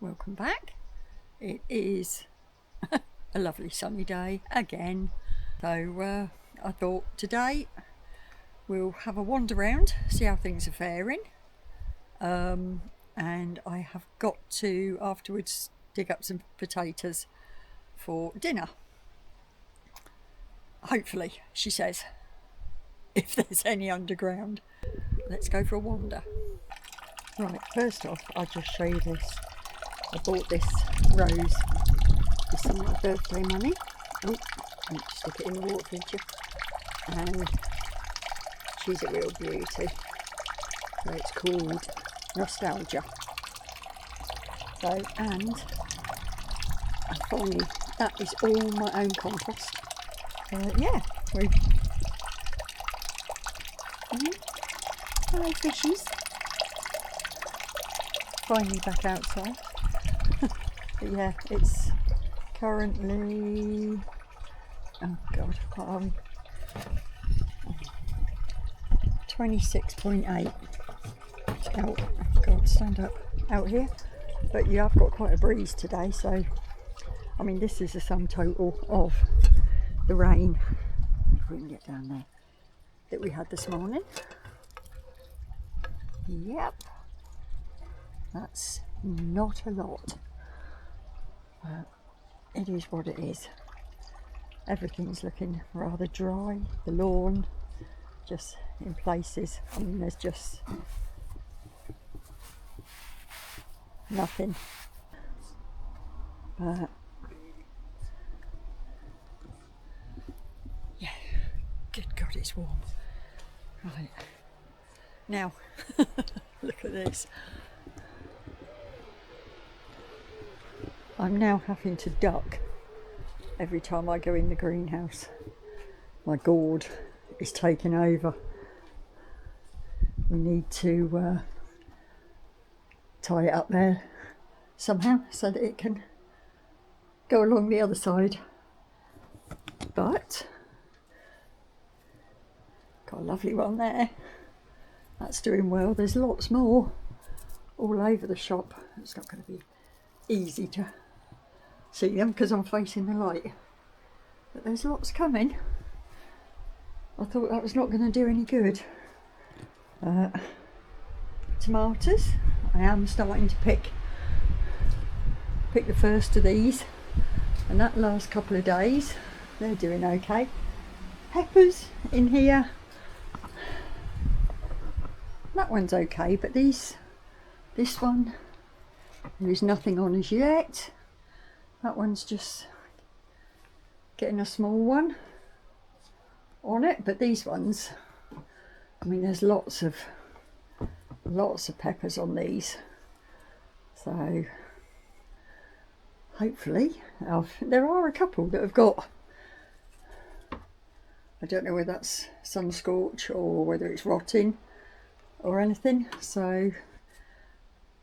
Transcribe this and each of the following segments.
welcome back. It is a lovely sunny day again, so I thought today we'll have a wander around, see how things are faring, and I have got to afterwards dig up some potatoes for dinner, hopefully, she says, if there's any underground. Let's go for a wander. Right, first off, I'll just show you this. I bought this rose. This is my birthday money. Oh, I'll stick it in the water feature. And she's a real beauty. So it's called Nostalgia. So, and I finally, that is all my own compost. Yeah, hello fishies. Finally back outside. But yeah, it's currently, oh god, what are we? 26.8 out. Oh god, stand up out here. But you have got quite a breeze today, so I mean this is the sum total of the rain, if we can get down there, that we had this morning. Yep, that's not a lot. It is what it is. Everything's looking rather dry. The lawn, just in places, I mean there's just nothing. But yeah, good God, it's warm. Right, now look at this. I'm now having to duck every time I go in the greenhouse. My gourd is taking over. We need to tie it up there somehow so that it can go along the other side. But got a lovely one there. That's doing well. There's lots more all over the shop. It's not going to be easy to see them because I'm facing the light, but there's lots coming. I thought that was not going to do any good. Tomatoes, I am starting to pick the first of these, and that last couple of days they're doing okay. Peppers in here, that one's okay, but this one, there's nothing on as yet. That one's just getting a small one on it, but these ones, I mean there's lots of peppers on these, so hopefully there are a couple that have got, I don't know whether that's sun scorch or whether it's rotting or anything, so,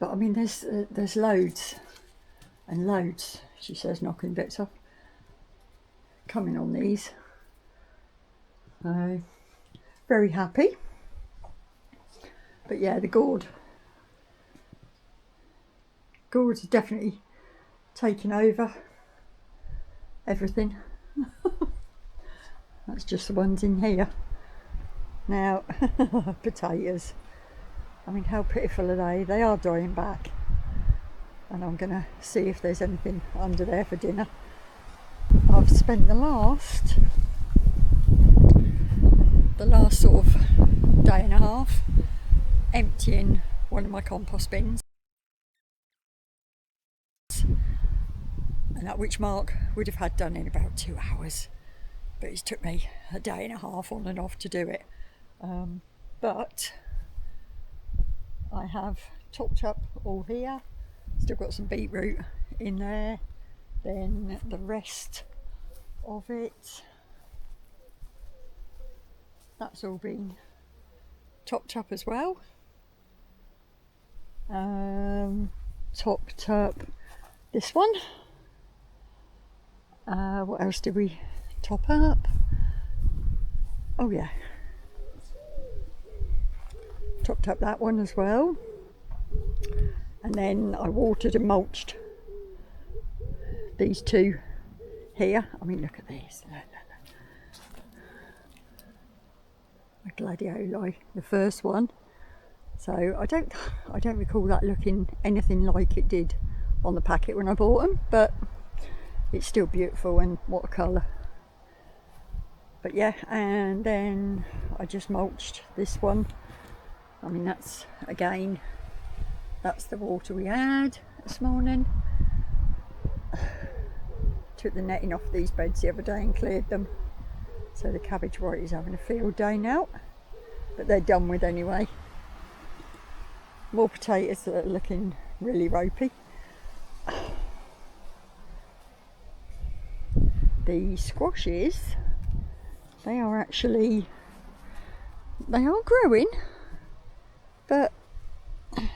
but I mean there's loads and loads, she says, knocking bits off, coming on these. Very happy. But yeah, the gourds are definitely taking over everything. That's just the ones in here. Now, potatoes. I mean, how pitiful are they? They are dying back. And I'm going to see if there's anything under there for dinner. I've spent the last sort of day and a half emptying one of my compost bins, and that which Mark would have had done in about 2 hours, but it took me a day and a half on and off to do it. But I have topped up all here. Still got some beetroot in there, then the rest of it, that's all been topped up as well. Topped up this one. What else did we top up? Oh yeah, topped up that one as well. And then I watered and mulched these two here. I mean, look at this. Look. A gladioli, the first one. So I don't recall that looking anything like it did on the packet when I bought them, but it's still beautiful and what a colour. But yeah, and then I just mulched this one. I mean, that's the water we had this morning. Took the netting off these beds the other day and cleared them. So the cabbage white is having a field day now, but they're done with anyway. More potatoes that are looking really ropey. The squashes, they are growing, but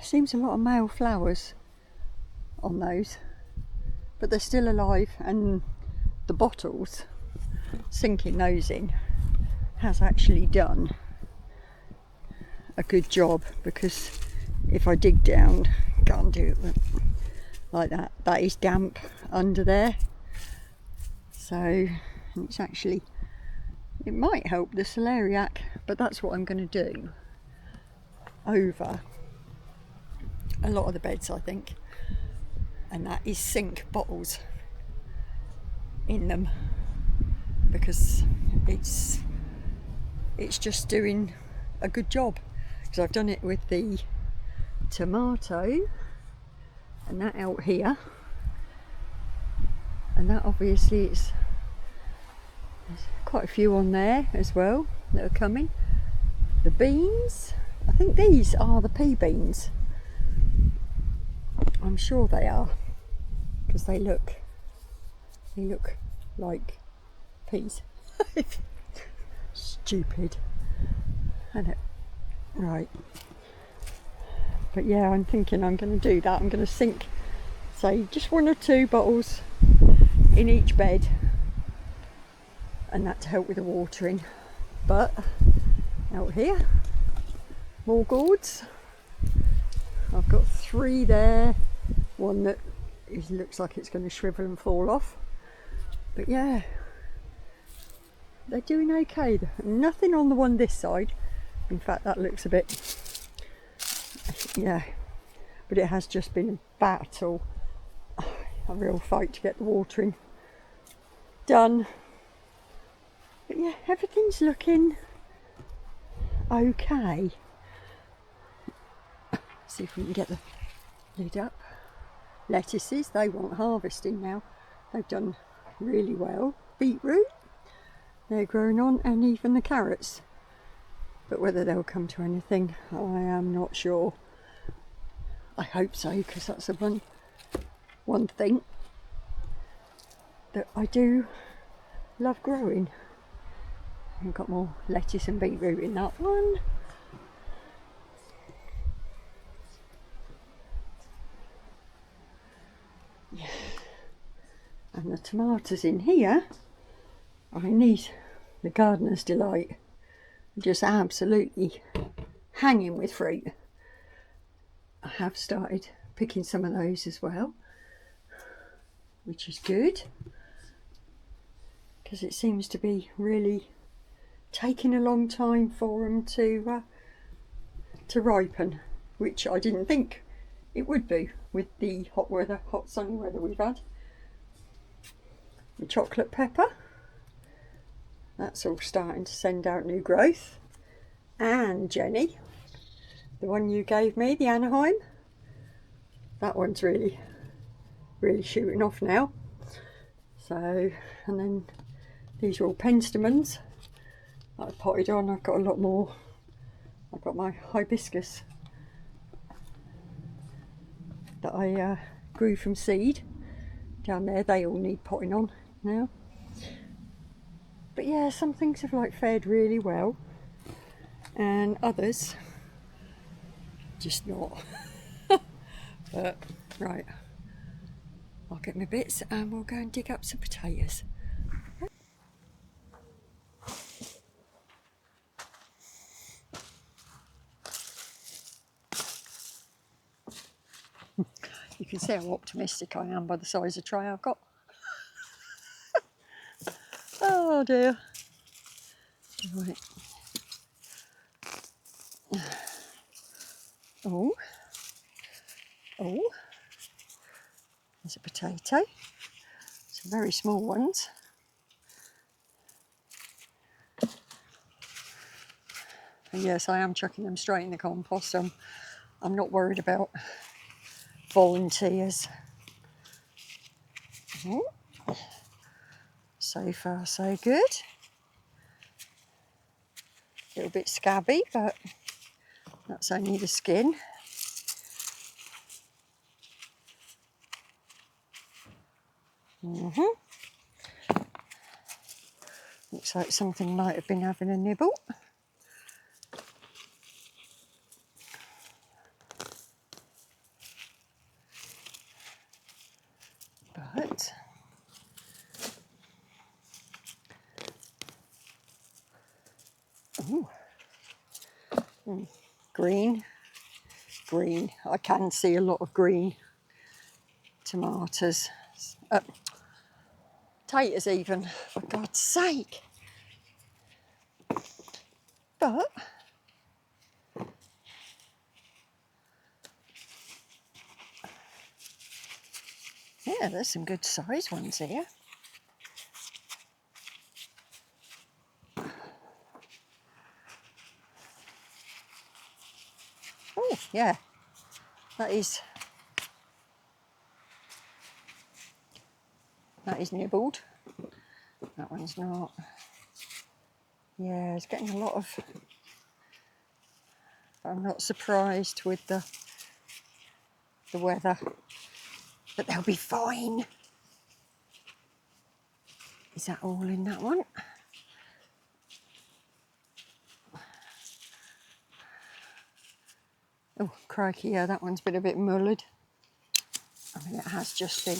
seems a lot of male flowers on those, but they're still alive, and the bottles, sinking those in, has actually done a good job, because if I dig down, can't do it like that, that is damp under there. So it's actually, it might help the celeriac, but that's what I'm going to do over a lot of the beds, I think, and that is sink bottles in them, because it's just doing a good job. Because I've done it with the tomato and that out here, and that obviously there's quite a few on there as well that are coming. The beans, I think these are the pea beans. I'm sure they are, because they look like peas. Stupid, isn't it? Right. But yeah, I'm thinking I'm going to do that. I'm going to sink, say, just 1 or 2 bottles in each bed, and that to help with the watering. But out here, more gourds. I've got 3 there. One that looks like it's going to shrivel and fall off. But yeah, they're doing okay. Nothing on the one this side. In fact, that looks a bit, yeah, but it has just been a battle, a real fight to get the watering done. But yeah, everything's looking okay. See if we can get the lid up. Lettuces, they want harvesting now. They've done really well. Beetroot, they're growing on, and even the carrots. But whether they'll come to anything, I am not sure. I hope so, because that's the one thing that I do love growing. I've got more lettuce and beetroot in that one. Yeah. And the tomatoes in here, I mean, these, the gardener's delight, just absolutely hanging with fruit. I have started picking some of those as well, which is good, because it seems to be really taking a long time for them to ripen, which I didn't think it would be with the hot sunny weather we've had. The chocolate pepper, that's all starting to send out new growth. And Jenny, the one you gave me, the Anaheim, that one's really shooting off now. So, and then these are all penstemons that I potted on. I've got a lot more. I've got my hibiscus that I grew from seed down there. They all need potting on now. But yeah, some things have like fared really well, and others just not. But right, I'll get my bits and we'll go and dig up some potatoes. You can see how optimistic I am by the size of tray I've got. Oh dear. Right. Oh. Oh. There's a potato. Some very small ones. And yes, I am chucking them straight in the compost. I'm not worried about volunteers. Oh. So far, so good. A little bit scabby, but that's only the skin. Looks like something might have been having a nibble. But green. I can see a lot of green tomatoes. Potatoes even, for God's sake. But yeah, there's some good sized ones here. Oh yeah, that is nibbled. That one's not. Yeah, it's getting a lot of. I'm not surprised with the weather, but they'll be fine. Is that all in that one? Oh, crikey, yeah, that one's been a bit mullered. I mean, it has just been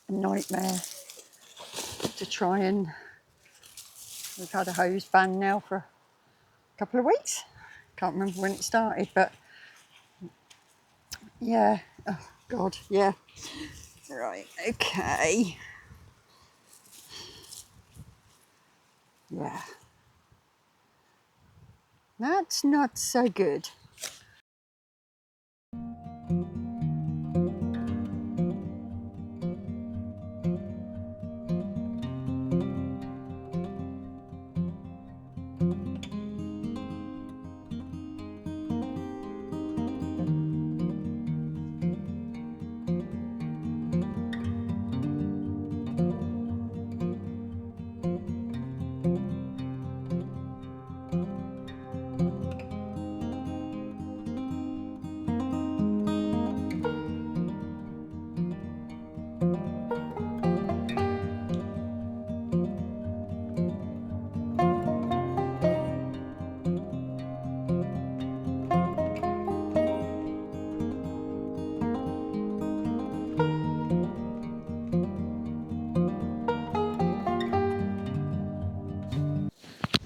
a nightmare to try and... We've had a hose ban now for a couple of weeks. Can't remember when it started, but yeah. Oh, God, yeah. Right, okay. Yeah. That's not so good.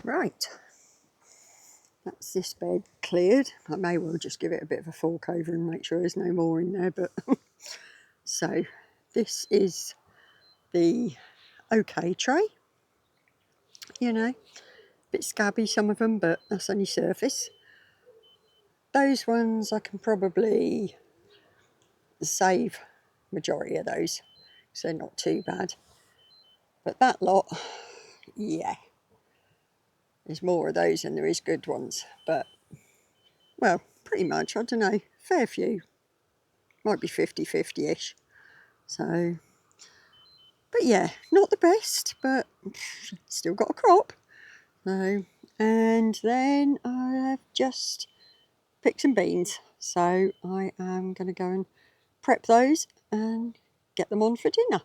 Right, that's this bed cleared. I may well just give it a bit of a fork over and make sure there's no more in there, but so this is the OK tray. You know, a bit scabby some of them, but that's only surface. Those ones I can probably save majority of those, so they're not too bad. But that lot, yeah, there's more of those than there is good ones. But, well, pretty much, I don't know, fair few. Might be 50-50-ish. So, but yeah, not the best, but still got a crop. So, and then I've just picked some beans. So I am going to go and prep those and get them on for dinner.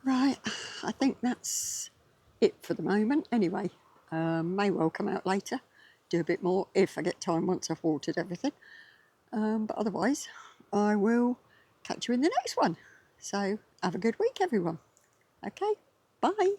Right, I think that's it for the moment. Anyway, may well come out later, do a bit more if I get time once I've watered everything. But otherwise, I will catch you in the next one. So have a good week, everyone. Okay, bye.